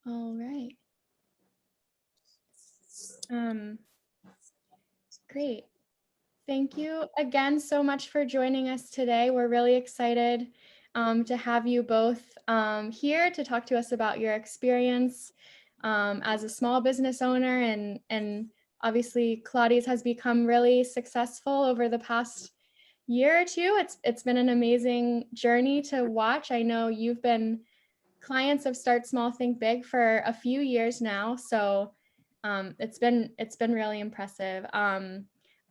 All right. Great. Thank you again so much for joining us today. We're really excited to have you both here to talk to us about your experience as a small business owner, and obviously Claudia's has become really successful over the past year or two. It's been an amazing journey to watch. I know you've been clients of Start Small, Think Big for a few years now, so it's been really impressive.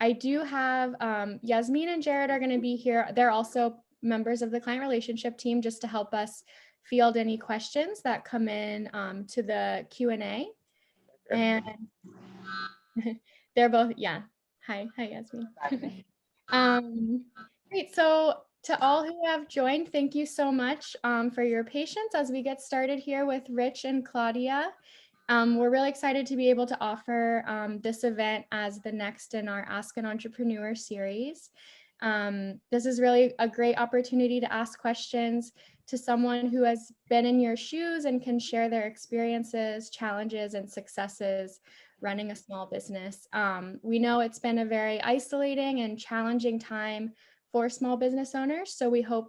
I do have Yasmin and Jared are going to be here. They're also members of the client relationship team, just to help us field any questions that come in to the Q&A. And they're both, yeah. Hi Yasmin. Great. So to all who have joined, thank you so much for your patience as we get started here with Rich and Claudia. We're really excited to be able to offer this event as the next in our Ask an Entrepreneur series. This is really a great opportunity to ask questions to someone who has been in your shoes and can share their experiences, challenges, and successes running a small business. We know it's been a very isolating and challenging time for small business owners, so we hope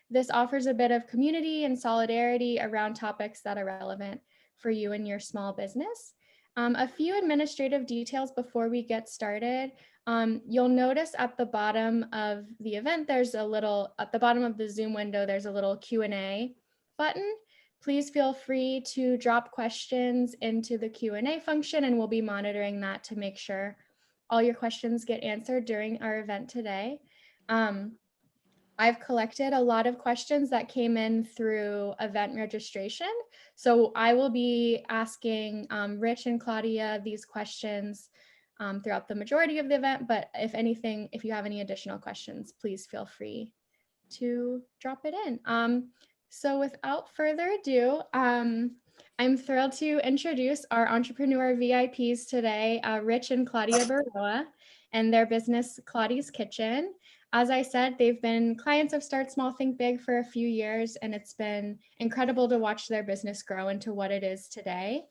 this offers a bit of community and solidarity around topics that are relevant for you and your small business. A few administrative details before we get started. You'll notice at the bottom of the event, at the bottom of the Zoom window, there's a little Q&A button. Please feel free to drop questions into the Q&A function, and we'll be monitoring that to make sure all your questions get answered during our event today. I've collected a lot of questions that came in through event registration. So I will be asking Rich and Claudia these questions throughout the majority of the event, but if you have any additional questions, please feel free to drop it in. So without further ado, I'm thrilled to introduce our entrepreneur VIPs today, Rich and Claudia Baroa, and their business, Claudia's Kitchen. As I said, they've been clients of Start Small, Think Big for a few years, and it's been incredible to watch their business grow into what it is today.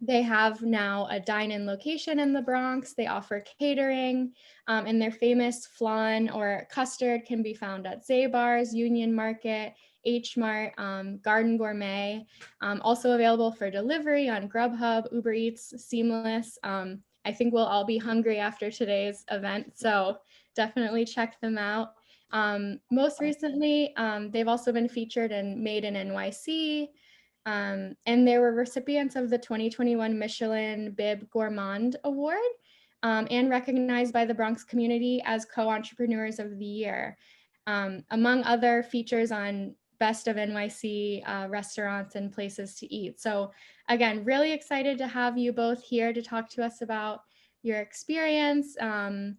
They have now a dine-in location in the Bronx. They offer catering, and their famous flan or custard can be found at Zabar's, Union Market, H Mart, Garden Gourmet. Also available for delivery on Grubhub, Uber Eats, Seamless. I think we'll all be hungry after today's event, so definitely check them out. Most recently, they've also been featured in Made in NYC, and they were recipients of the 2021 Michelin Bib Gourmand Award, and recognized by the Bronx community as Co-Entrepreneurs of the Year, among other features on Best of NYC restaurants and places to eat. So again, really excited to have you both here to talk to us about your experience. And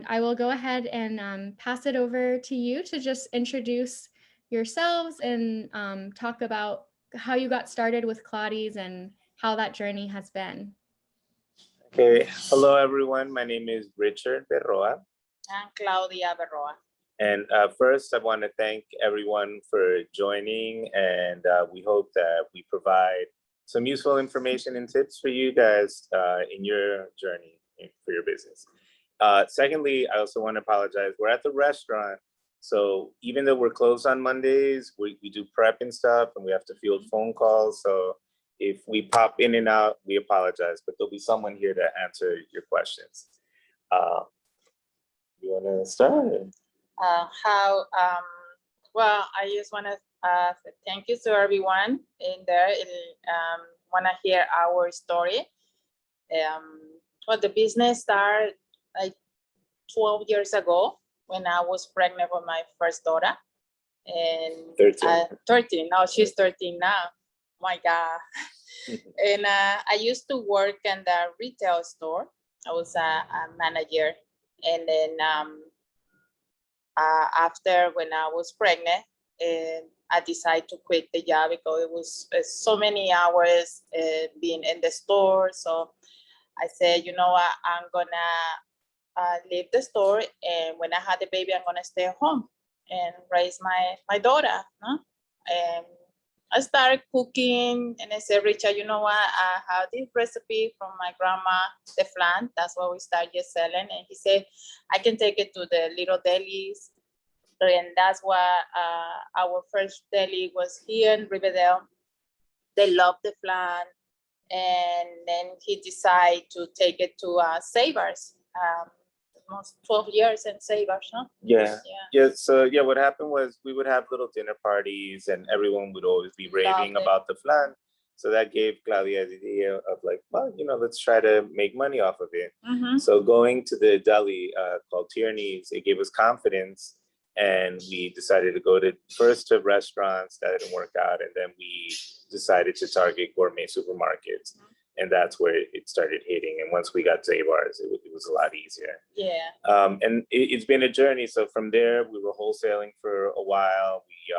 I will go ahead and pass it over to you to just introduce yourselves and talk about how you got started with Claudi's and how that journey has been. Okay, hello everyone. My name is Richard Berroa. And Claudia Berroa. And first, I want to thank everyone for joining, and we hope that we provide some useful information and tips for you guys in your journey for your business. Secondly, I also want to apologize. We're at the restaurant, so even though we're closed on Mondays, we do prep and stuff, and we have to field phone calls. So if we pop in and out, we apologize, but there'll be someone here to answer your questions. You want to start? Well, I just want to say thank you to everyone in there. Want to hear our story. Well, the business started like 12 years ago when I was pregnant with my first daughter. And 13. Now she's 13 now. My God. And I used to work in the retail store. I was a manager. And then after, when I was pregnant, I decided to quit the job because it was so many hours being in the store. So I said, you know what, I'm gonna leave the store, and when I had the baby, I'm gonna stay home and raise my daughter. No? And I started cooking, and I said, Richard, you know what? I have this recipe from my grandma, the flan. That's what we started just selling. And he said, I can take it to the little delis. And that's why our first deli was here in Riverdale. They love the flan. And then he decided to take it to Savers. Almost 12 years in Savers, huh? Yeah. So yeah, what happened was we would have little dinner parties and everyone would always be raving about the flan. So that gave Claudia the idea of like, well, let's try to make money off of it. So going to the deli called Tierney's, it gave us confidence. And we decided to go first to restaurants. That didn't work out. And then we decided to target gourmet supermarkets. And that's where it started hitting. And once we got Zabar's, it was a lot easier. Yeah. And it's been a journey. So from there, we were wholesaling for a while. We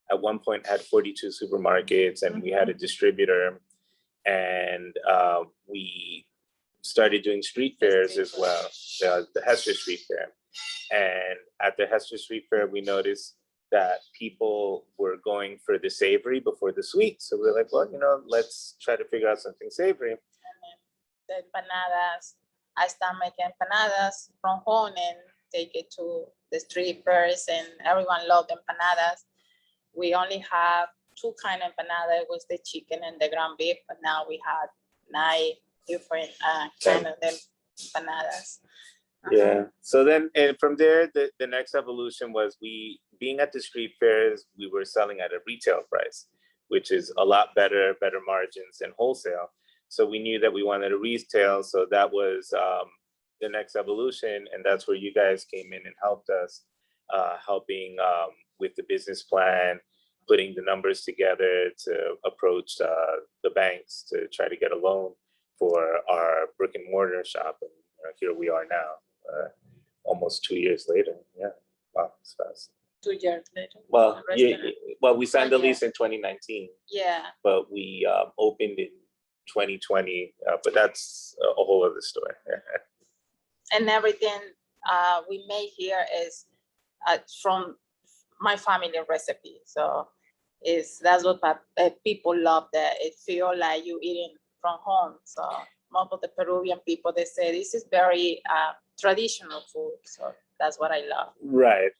at one point had 42 supermarkets, and we had a distributor. And we started doing street fairs as well, the Hester Street Fair. And at the Hester Street Fair, we noticed that people were going for the savory before the sweet. So we're like, well, let's try to figure out something savory. The empanadas, I start making empanadas from home and take it to the street fairs, and everyone loved empanadas. We only have 2 kinds of empanada. It was the chicken and the ground beef, but now we have 9 different kind of empanadas. Yeah. So then, and from there, the next evolution was being at the street fairs, we were selling at a retail price, which is a lot better margins than wholesale. So we knew that we wanted a retail. So that was the next evolution. And that's where you guys came in and helped us, helping with the business plan, putting the numbers together to approach the banks to try to get a loan for our brick and mortar shop. And here we are now. Almost 2 years later. Yeah. Wow, it's fast. 2 years later. Well, we signed the lease in 2019. Yeah. But we opened in 2020. But that's a whole other story. And everything we made here is from my family recipe. So that's what people love, that it feel like you eating from home. So most of the Peruvian people, they say this is very traditional food. So that's what I love. Right.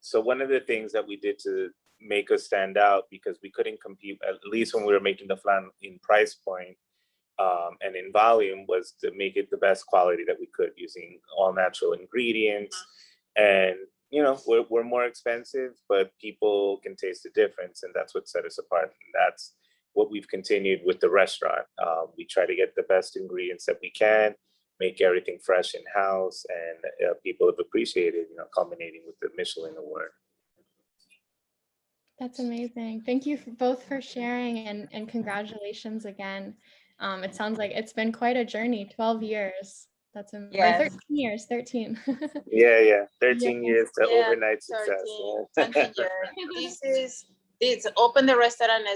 So one of the things that we did to make us stand out, because we couldn't compete, at least when we were making the flan, in price point and in volume, was to make it the best quality that we could using all natural ingredients. And we're more expensive, but people can taste the difference, and that's what set us apart. And that's what we've continued with the restaurant. We try to get the best ingredients that we can, make everything fresh in-house, and people have appreciated, culminating with the Michelin award. That's amazing. Thank you both for sharing, and congratulations again. It sounds like it's been quite a journey, 12 years. That's amazing. Yes. 13 years, 13. Yeah. 13 years to overnight 13, success. 20 years. This open the restaurant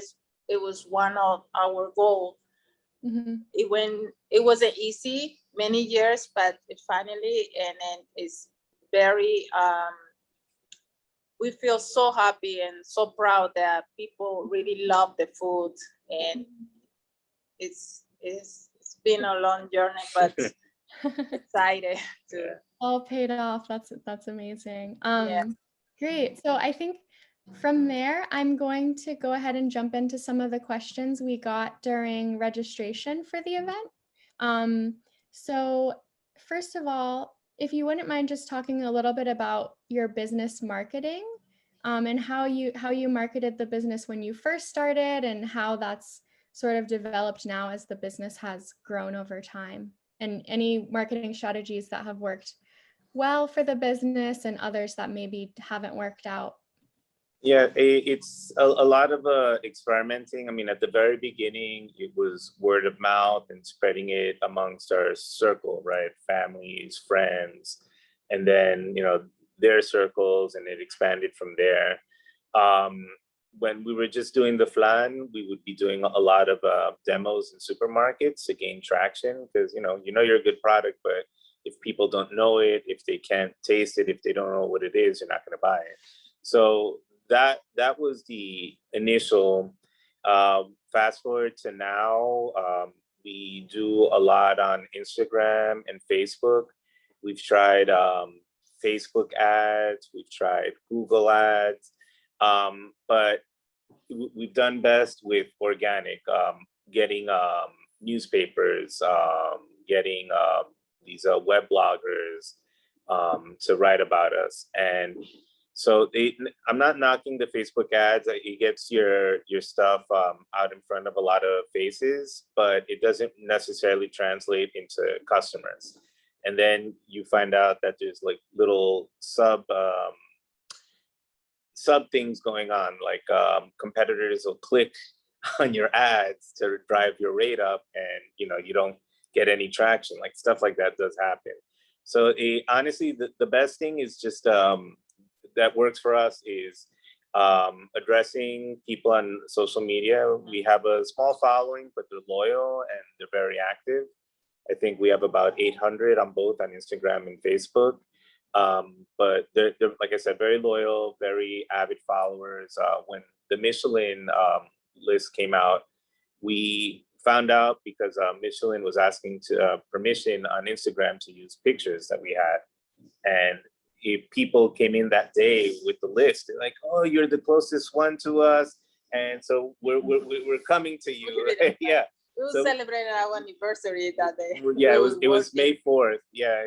it was one of our goals. It wasn't easy, many years, but it finally, and then it's very, we feel so happy and so proud that people really love the food, and it's been a long journey, but excited to. All paid off. That's amazing. Great. So I think from there, I'm going to go ahead and jump into some of the questions we got during registration for the event. So first of all, if you wouldn't mind just talking a little bit about your business marketing, and how you marketed the business when you first started, and how that's sort of developed now as the business has grown over time, and any marketing strategies that have worked well for the business and others that maybe haven't worked out. Yeah, it's a lot of experimenting. I mean, at the very beginning, it was word of mouth and spreading it amongst our circle, right? Families, friends, and then, their circles, and it expanded from there. When we were just doing the flan, we would be doing a lot of demos in supermarkets to gain traction, because, you're a good product, but if people don't know it, if they can't taste it, if they don't know what it is, you're not going to buy it. So that was the initial Fast forward to now, we do a lot on Instagram and Facebook. We've tried Facebook ads, we've tried Google ads, but we've done best with organic, getting newspapers, getting these web bloggers to write about us. And so I'm not knocking the Facebook ads. It gets your stuff out in front of a lot of faces, but it doesn't necessarily translate into customers. And then you find out that there's like little sub things going on, like competitors will click on your ads to drive your rate up, and you don't get any traction. Like stuff like that does happen. So honestly, the best thing is just that works for us is addressing people on social media. We have a small following, but they're loyal and they're very active. I think we have about 800 on both on Instagram and Facebook. But they're, like I said, very loyal, very avid followers. When the Michelin list came out, we found out because Michelin was asking permission on Instagram to use pictures that we had. And if people came in that day with the list, they're like, "Oh, you're the closest one to us, and so we're coming to you." Right? Yeah. We celebrated our anniversary that day. Yeah, it was May 4th. Yeah.